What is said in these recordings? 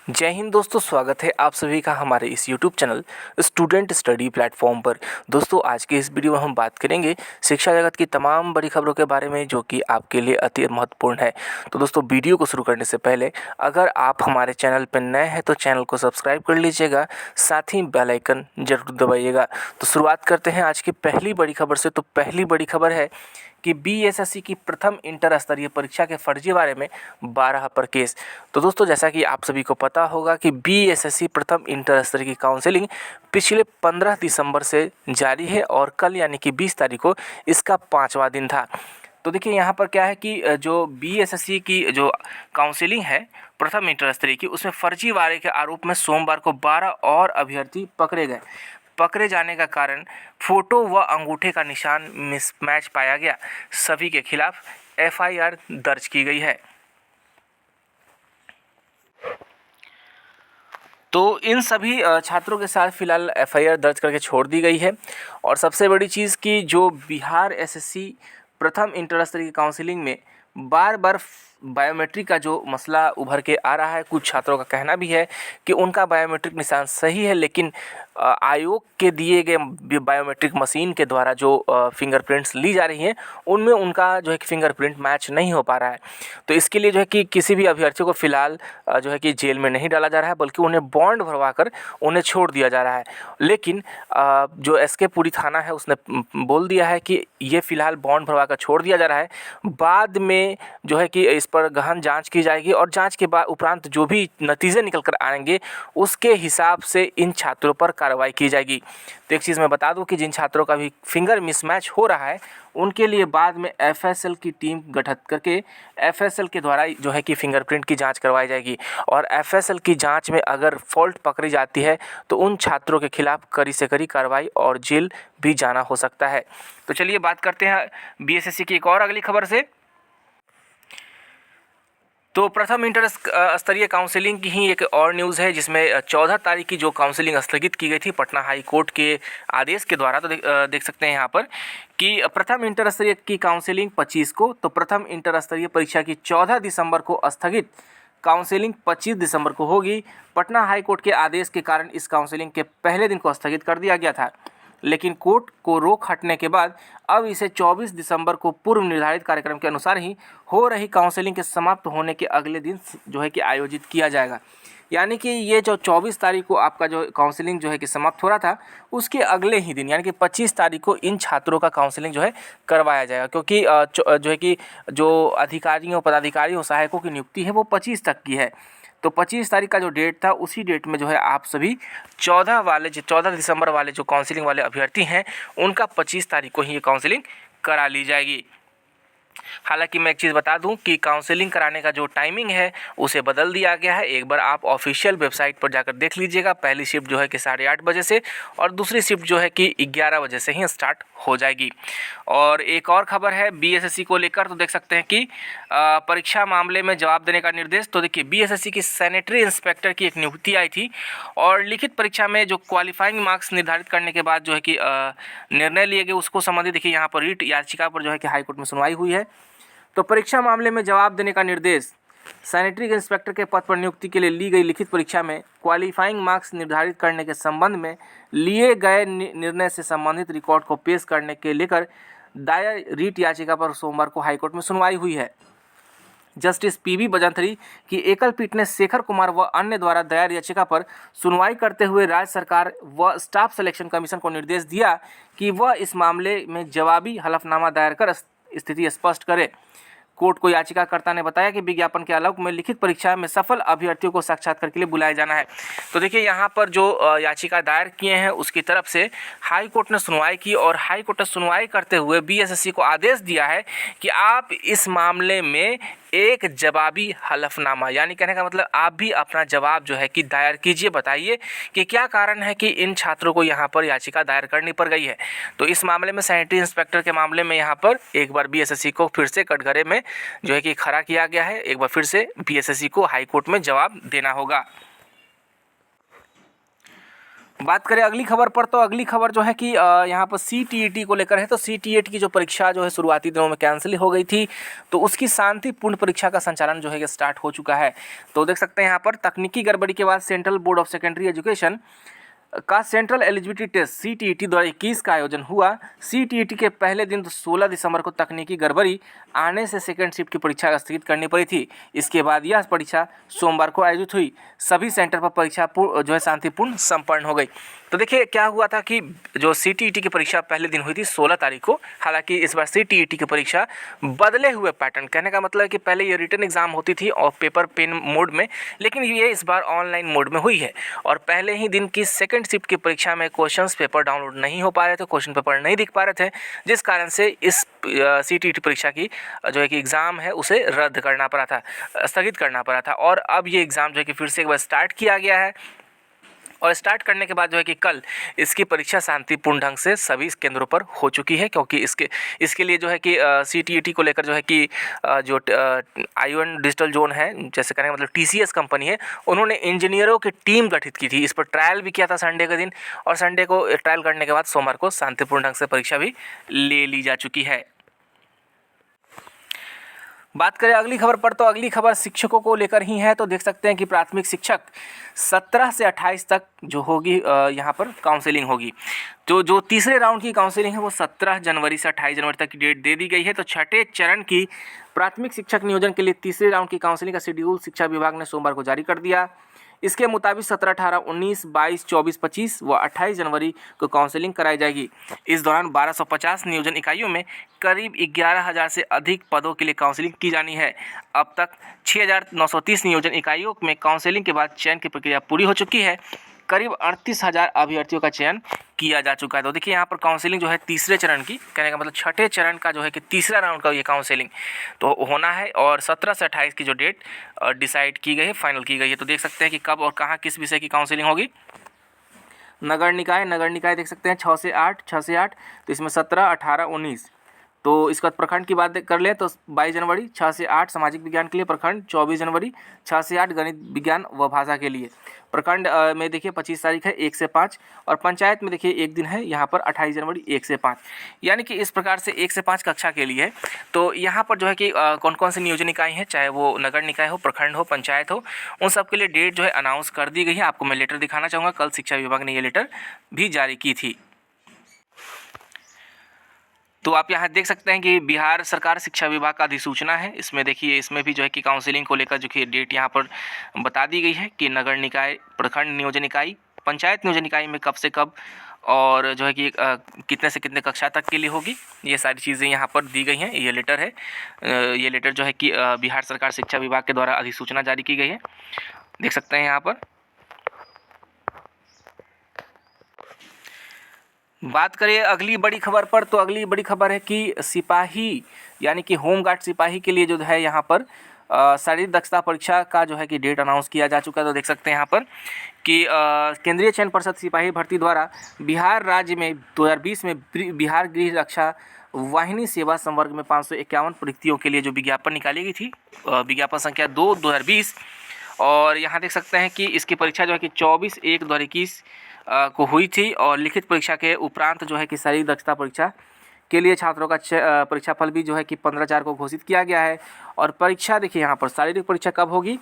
जय हिंद दोस्तों, स्वागत है आप सभी का हमारे इस YouTube channel student study platform पर। दोस्तों, आज के इस वीडियो में हम बात करेंगे शिक्षा जगत की तमाम बड़ी खबरों के बारे में जो कि आपके लिए अति महत्वपूर्ण है। तो दोस्तों, वीडियो को शुरू करने से पहले अगर आप हमारे चैनल पर नए हैं तो चैनल को सब्सक्राइब कर लीजिएगा, साथ ही बेल आइकन जरूर दबाइएगा। तो शुरुआत करते हैं आज की पहली बड़ी खबर से। तो पहली बड़ी खबर है कि बीएसएससी की प्रथम इंटर स्तरीय परीक्षा के फर्जीवाड़े में 12 पर केस। तो दोस्तों, जैसा कि आप सभी को पता होगा कि बीएसएससी प्रथम इंटर स्तरीय की काउंसलिंग पिछले 15 दिसंबर से जारी है और कल यानी कि 20 तारीख को इसका 5वां दिन था। तो देखिए यहाँ पर क्या है कि जो बीएसएससी की जो काउंसलिंग है प्रथम इंटर स्तरीय की, उसमें फर्जीवाड़े के आरोप में सोमवार को 12 और अभ्यर्थी पकड़े गए। पकड़े जाने का कारण फोटो व अंगूठे का निशान मिसमैच पाया गया। सभी के खिलाफ एफआईआर दर्ज की गई है। तो इन सभी छात्रों के साथ फिलहाल एफआईआर दर्ज करके छोड़ दी गई है। और सबसे बड़ी चीज़ कि जो बिहार एसएससी प्रथम इंटर स्तरीय की काउंसलिंग में बार बार बायोमेट्रिक का जो मसला उभर के आ रहा है, कुछ छात्रों का कहना भी है कि उनका बायोमेट्रिक निशान सही है, लेकिन आयोग के दिए गए बायोमेट्रिक मशीन के द्वारा जो फिंगरप्रिंट्स ली जा रही हैं उनमें उनका जो है कि फिंगरप्रिंट मैच नहीं हो पा रहा है। तो इसके लिए जो है कि किसी भी अभ्यर्थी को फिलहाल जो है कि जेल में नहीं डाला जा रहा है, बल्कि उन्हें बॉन्ड भरवा कर उन्हें छोड़ दिया जा रहा है। लेकिन जो एसके पुरी थाना है उसने बोल दिया है कि ये फिलहाल बॉन्ड भरवा कर छोड़ दिया जा रहा है, बाद में जो है कि इस पर गहन जांच की जाएगी और जांच के बाद उपरांत जो भी नतीजे निकल कर आएंगे उसके हिसाब से इन छात्रों पर कार्रवाई की जाएगी। तो एक चीज़ मैं बता दूं कि जिन छात्रों का भी फिंगर मिसमैच हो रहा है उनके लिए बाद में एफएसएल की टीम गठित करके एफएसएल के द्वारा जो है कि फिंगरप्रिंट की जांच करवाई जाएगी। और एफएसएल की जांच में अगर फॉल्ट पकड़ी जाती है तो उन छात्रों के खिलाफ कड़ी से कड़ी कार्रवाई और जेल भी जाना हो सकता है। तो चलिए बात करते हैं बीएसएससी की एक और अगली खबर से। तो प्रथम इंटर स्तरीय काउंसलिंग की ही एक और न्यूज़ है, जिसमें 14 तारीख की जो काउंसलिंग स्थगित की गई थी पटना हाई कोर्ट के आदेश के द्वारा। तो देख सकते हैं यहाँ पर कि प्रथम इंटर स्तरीय की काउंसलिंग 25 को, तो प्रथम इंटर स्तरीय परीक्षा की 14 दिसंबर को स्थगित, काउंसलिंग 25 दिसंबर को होगी। पटना हाई कोर्ट के आदेश के कारण इस काउंसलिंग के पहले दिन को स्थगित कर दिया गया था, लेकिन कोर्ट को रोक हटने के बाद अब इसे 24 दिसंबर को पूर्व निर्धारित कार्यक्रम के अनुसार ही हो रही काउंसलिंग के समाप्त होने के अगले दिन जो है कि आयोजित किया जाएगा। यानी कि ये जो 24 तारीख को आपका जो काउंसलिंग जो है कि समाप्त हो रहा था, उसके अगले ही दिन यानी कि 25 तारीख को इन छात्रों का काउंसलिंग जो है करवाया जाएगा। क्योंकि जो है कि जो अधिकारियों, पदाधिकारियों, सहायकों की नियुक्ति है वो 25 तक की है। तो 25 तारीख का जो डेट था उसी डेट में जो है आप सभी 14 दिसंबर वाले जो काउंसलिंग वाले अभ्यर्थी हैं उनका 25 तारीख को ही ये काउंसलिंग करा ली जाएगी। हालांकि मैं एक चीज़ बता दूं कि काउंसलिंग कराने का जो टाइमिंग है उसे बदल दिया गया है। एक बार आप ऑफिशियल वेबसाइट पर जाकर देख लीजिएगा। पहली शिफ्ट जो है कि 8:30 बजे से और दूसरी शिफ्ट जो है कि 11 बजे से ही स्टार्ट हो जाएगी। और एक और खबर है बीएसएससी को लेकर, तो देख सकते हैं कि परीक्षा मामले में जवाब देने का निर्देश। तो देखिए, बीएसएससी की सैनिटरी इंस्पेक्टर की एक नियुक्ति आई थी और लिखित परीक्षा में जो क्वालिफाइंग मार्क्स निर्धारित करने के बाद जो है कि निर्णय लिए गए उसको संबंधित देखिए यहाँ पर रीट याचिका पर जो है कि हाईकोर्ट में सुनवाई हुई है। तो परीक्षा मामले में जवाब देने का निर्देश, सैनिटरी इंस्पेक्टर के पद पर नियुक्ति के लिए ली गई लिखित परीक्षा में क्वालिफाइंग मार्क्स निर्धारित करने के संबंध में लिए गए निर्णय से संबंधित रिकॉर्ड को पेश करने के लेकर दायर रीट याचिका पर सोमवार को हाईकोर्ट में सुनवाई हुई है। जस्टिस पीबी बजंत्री की एकल पीठ ने शेखर कुमार व अन्य द्वारा दायर याचिका पर सुनवाई करते हुए राज्य सरकार व स्टाफ सिलेक्शन कमीशन को निर्देश दिया कि वह इस मामले में जवाबी हलफनामा दायर कर स्थिति स्पष्ट करे। कोर्ट को याचिकाकर्ता ने बताया कि विज्ञापन के आलोक में लिखित परीक्षा में सफल अभ्यर्थियों को साक्षात्कार के लिए बुलाया जाना है। तो देखिए यहाँ पर जो याचिका दायर किए हैं उसकी तरफ से हाई कोर्ट ने सुनवाई की और हाई कोर्ट ने सुनवाई करते हुए बीएसएससी को आदेश दिया है कि आप इस मामले में एक जवाबी हलफनामा, यानी कहने का मतलब आप भी अपना जवाब जो है कि दायर कीजिए, बताइए कि क्या कारण है कि इन छात्रों को यहाँ पर याचिका दायर करनी पड़ गई है। तो इस मामले में सैनिटरी इंस्पेक्टर के मामले में यहाँ पर एक बार बीएसएससी को फिर से कटघरे में जो है कि खड़ा किया गया है। एक बार फिर से बीएसएससी को हाई कोर्ट में जवाब देना होगा। बात करें अगली खबर पर, तो अगली खबर जो है कि यहाँ पर CTET को लेकर है। तो CTET की जो परीक्षा जो है शुरुआती दिनों में कैंसिल हो गई थी, तो उसकी शांतिपूर्ण परीक्षा का संचालन जो है कि स्टार्ट हो चुका है। तो देख सकते हैं यहाँ पर तकनीकी गड़बड़ी के बाद central board of secondary education का सेंट्रल एलिजिबिलिटी टेस्ट CTET 2021 का आयोजन हुआ। CTET के पहले दिन 16 दिसंबर को तकनीकी गड़बड़ी आने से सेकंड शिफ्ट की परीक्षा स्थगित करनी पड़ी थी। इसके बाद यह परीक्षा सोमवार को आयोजित हुई। सभी सेंटर पर परीक्षा जो है शांतिपूर्ण संपन्न हो गई। तो देखिए क्या हुआ था कि जो CTET की परीक्षा पहले दिन हुई थी 16 तारीख को। हालांकि इस बार CTET की परीक्षा बदले हुए पैटर्न, कहने का मतलब है कि पहले ये रिटन एग्जाम होती थी और पेपर पेन मोड में, लेकिन ये इस बार ऑनलाइन मोड में हुई है। और पहले ही दिन की सेकंड शिफ्ट की परीक्षा में क्वेश्चंस पेपर डाउनलोड नहीं हो पा रहे थे, क्वेश्चन पेपर नहीं दिख पा रहे थे, जिस कारण से इस CTET परीक्षा की जो है कि एग्ज़ाम है उसे रद्द करना पड़ा था, स्थगित करना पड़ा था। और अब ये एग्ज़ाम जो है कि फिर से एक बार स्टार्ट किया गया है। और स्टार्ट करने के बाद जो है कि कल इसकी परीक्षा शांतिपूर्ण ढंग से सभी केंद्रों पर हो चुकी है, क्योंकि इसके लिए जो है कि CTET को लेकर जो है कि जो ION डिजिटल जोन है, जैसे कहने का मतलब TCS कंपनी है, उन्होंने इंजीनियरों की टीम गठित की थी। इस पर ट्रायल भी किया था संडे के दिन, और संडे को ट्रायल करने के बाद सोमवार को शांतिपूर्ण ढंग से परीक्षा भी ले ली जा चुकी है। बात करें अगली खबर पर, तो अगली खबर शिक्षकों को लेकर ही है। तो देख सकते हैं कि प्राथमिक शिक्षक 17 से 28 तक जो होगी यहाँ पर काउंसलिंग होगी। जो तीसरे राउंड की काउंसलिंग है वो 17 जनवरी से 28 जनवरी तक की डेट दे दी गई है। तो छठे चरण की प्राथमिक शिक्षक नियोजन के लिए तीसरे राउंड की काउंसलिंग का शेड्यूल शिक्षा विभाग ने सोमवार को जारी कर दिया। इसके मुताबिक 17, 18, 19, 22, 24, 25 व 28 जनवरी को काउंसलिंग कराई जाएगी। इस दौरान 1250 नियोजन इकाइयों में करीब 11,000 से अधिक पदों के लिए काउंसलिंग की जानी है। अब तक 6,930 नियोजन इकाइयों में काउंसलिंग के बाद चयन की प्रक्रिया पूरी हो चुकी है। करीब 38,000 अभ्यर्थियों का चयन किया जा चुका है। तो देखिए यहाँ पर काउंसलिंग जो है तीसरे चरण की, कहने का मतलब छठे चरण का जो है कि तीसरा राउंड का ये काउंसलिंग तो होना है। और 17 से 28 की जो डेट डिसाइड की गई है, फाइनल की गई है। तो देख सकते हैं कि कब और कहाँ किस विषय की काउंसलिंग होगी। नगर निकाय देख सकते हैं 6 से 8, तो इसमें 17, 18, 19। तो इसका प्रखंड की बात कर लें तो 22 जनवरी 6 से 8 सामाजिक विज्ञान के लिए प्रखंड, 24 जनवरी 6 से 8 गणित विज्ञान व भाषा के लिए प्रखंड में देखिए 25 तारीख है 1 से 5, और पंचायत में देखिए एक दिन है यहाँ पर 28 जनवरी 1 से 5, यानी कि इस प्रकार से 1 से 5 कक्षा के लिए। तो यहाँ पर जो है कि कौन कौन से नियोजन इकाई हैं, चाहे वो नगर निकाय हो, प्रखंड हो, पंचायत हो, उन सब के लिए डेट जो है अनाउंस कर दी गई है। आपको मैं लेटर दिखाना चाहूँगा, कल शिक्षा विभाग ने ये लेटर भी जारी की थी। तो आप यहाँ देख सकते हैं कि बिहार सरकार शिक्षा विभाग का अधिसूचना है। इसमें देखिए, इसमें भी जो है कि काउंसलिंग को लेकर जो कि डेट यहाँ पर बता दी गई है कि नगर निकाय, प्रखंड नियोजन इकाई, पंचायत नियोजन इकाई में कब से कब और जो है कि कितने से कितने कक्षा तक के लिए होगी, ये सारी चीज़ें यहाँ पर दी गई हैं। ये लेटर है, ये लेटर जो है कि बिहार सरकार शिक्षा विभाग के द्वारा अधिसूचना जारी की गई है, देख सकते हैं यहाँ पर। बात करें अगली बड़ी खबर पर, तो अगली बड़ी खबर है कि सिपाही यानी कि होमगार्ड सिपाही के लिए जो है यहाँ पर शारीरिक दक्षता परीक्षा का जो है कि डेट अनाउंस किया जा चुका है। तो देख सकते हैं यहाँ पर कि केंद्रीय चयन परिषद सिपाही भर्ती द्वारा बिहार राज्य में 2020 में बिहार गृह रक्षा वाहिनी सेवा संवर्ग में 551 रिक्तियों के लिए जो विज्ञापन निकाली गई थी, विज्ञापन संख्या 2/2020, और यहाँ देख सकते हैं कि इसकी परीक्षा जो है कि 24/1/2021 को हुई थी। और लिखित परीक्षा के उपरांत जो है कि शारीरिक दक्षता परीक्षा के लिए छात्रों का परीक्षाफल भी जो है कि 15/4 को घोषित किया गया है। और परीक्षा देखिए यहाँ पर शारीरिक परीक्षा कब होगी,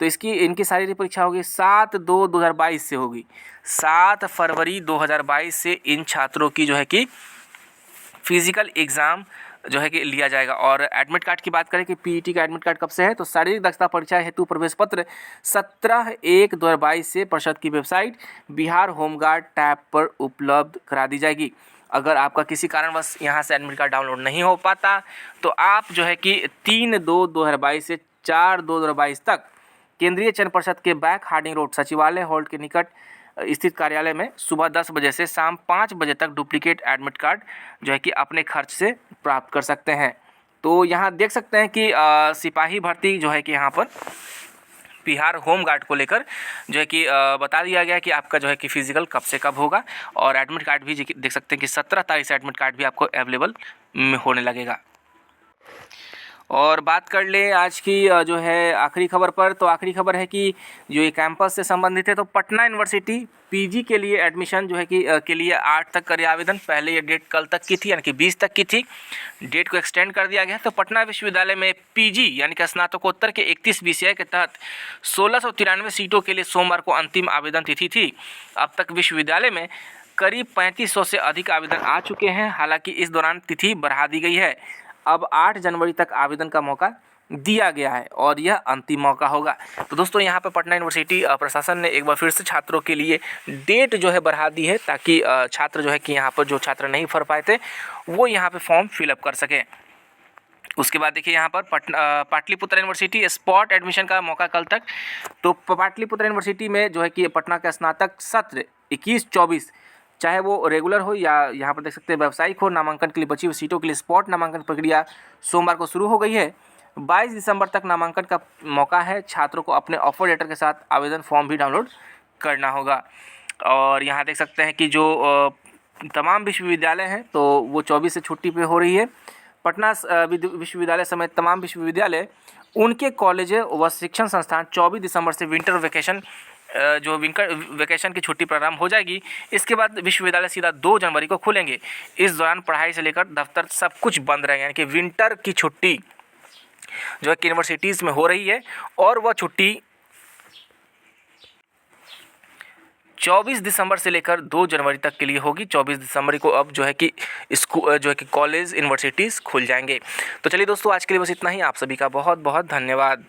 तो इनकी शारीरिक परीक्षा होगी 7/2/2022 से होगी। 7 फरवरी 2022 से इन छात्रों की जो है कि फिजिकल एग्ज़ाम जो है कि लिया जाएगा। और एडमिट कार्ड की बात करें कि पीईटी का एडमिट कार्ड कब से है, तो शारीरिक दक्षता परीक्षा हेतु प्रवेश पत्र 17/1/2022 से परिषद की वेबसाइट बिहार होमगार्ड टैब पर उपलब्ध करा दी जाएगी। अगर आपका किसी कारणवश यहाँ से एडमिट कार्ड डाउनलोड नहीं हो पाता, तो आप जो है कि 3/2/2022 से 4/2/2022 तक केंद्रीय चयन परिषद के बैक हार्डिंग रोड सचिवालय हॉल के निकट स्थित कार्यालय में सुबह 10 बजे से शाम 5 बजे तक डुप्लीकेट एडमिट कार्ड जो है कि अपने खर्च से प्राप्त कर सकते हैं। तो यहाँ देख सकते हैं कि सिपाही भर्ती जो है कि यहाँ पर बिहार होमगार्ड को लेकर जो है कि बता दिया गया कि आपका जो है कि फिजिकल कब से कब होगा। और एडमिट कार्ड भी देख सकते हैं कि 17 तारीख से एडमिट कार्ड भी आपको अवेलेबल होने लगेगा। और बात कर ले आज की जो है आखिरी खबर पर, तो आखिरी खबर है कि जो ये कैंपस से संबंधित है, तो पटना यूनिवर्सिटी पीजी के लिए एडमिशन जो है कि के लिए 8 तक करे आवेदन। पहले ये डेट कल तक की थी, यानी कि 20 तक की थी, डेट को एक्सटेंड कर दिया गया। तो पटना विश्वविद्यालय में पीजी यानी कि स्नातकोत्तर के 31 विषय के तहत 1693 सीटों के लिए सोमवार को अंतिम आवेदन तिथि थी। अब तक विश्वविद्यालय में करीब 3500 से अधिक आवेदन आ चुके हैं। हालांकि इस दौरान तिथि बढ़ा दी गई है। अब 8 जनवरी तक आवेदन का मौका दिया गया है और यह अंतिम मौका होगा। तो दोस्तों यहाँ पर पटना यूनिवर्सिटी प्रशासन ने एक बार फिर से छात्रों के लिए डेट जो है बढ़ा दी है, ताकि छात्र जो है कि यहाँ पर जो छात्र नहीं भर पाए थे वो यहाँ पे फॉर्म फिलअप कर सकें। उसके बाद देखिए यहाँ पर पाटलिपुत्र यूनिवर्सिटी स्पॉट एडमिशन का मौका कल तक। तो पाटलिपुत्र यूनिवर्सिटी में जो है कि पटना का स्नातक सत्र 21-24 चाहे वो रेगुलर हो या यहाँ पर देख सकते हैं व्यावसायिक हो, नामांकन के लिए बची हुई सीटों के लिए स्पॉट नामांकन प्रक्रिया सोमवार को शुरू हो गई है। 22 दिसंबर तक नामांकन का मौका है। छात्रों को अपने ऑफर लेटर के साथ आवेदन फॉर्म भी डाउनलोड करना होगा। और यहाँ देख सकते हैं कि जो तमाम विश्वविद्यालय हैं तो वो 24 से छुट्टी पे हो रही है। पटना विश्वविद्यालय समेत तमाम विश्वविद्यालय, उनके कॉलेज व शिक्षण संस्थान 24 दिसंबर से विंटर वेकेशन की छुट्टी प्रारंभ हो जाएगी। इसके बाद विश्वविद्यालय सीधा 2 जनवरी को खुलेंगे। इस दौरान पढ़ाई से लेकर दफ्तर सब कुछ बंद रहेंगे, यानी कि विंटर की छुट्टी जो है यूनिवर्सिटीज़ में हो रही है और वह छुट्टी 24 दिसंबर से लेकर 2 जनवरी तक के लिए होगी। 24 दिसंबर को अब जो है कि स्कूल जो है कि कॉलेज यूनिवर्सिटीज़ खुल जाएंगे। तो चलिए दोस्तों, आज के लिए बस इतना ही। आप सभी का बहुत बहुत धन्यवाद।